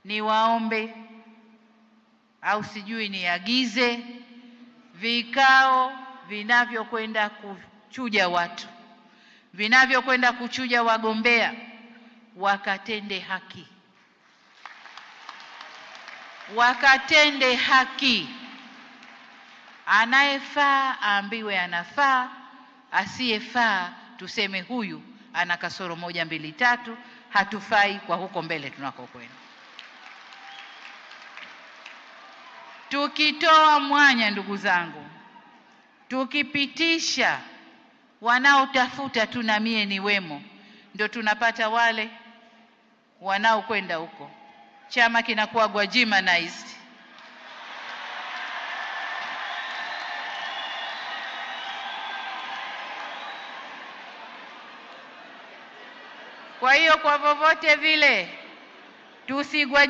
niwaombe au sijui niagize vikao vinavyokwenda kuchuja watu, vinavyokwenda kuchuja wagombea, wakatende haki, wakatende haki. Anayefaa aambiwe anafaa, asiyefaa tuseme huyu ana kasoro 1, 2, 3, hatufai kwa huko mbele tunakokwenda. Tukitoa mwanya, ndugu zangu, tukipitisha wanaotafuta tu na mie ni wemo, ndio tunapata wale wanaokwenda huko, chama kinakuwa Gwajimanized. Kwa hiyo kwa vovote vile tusigwa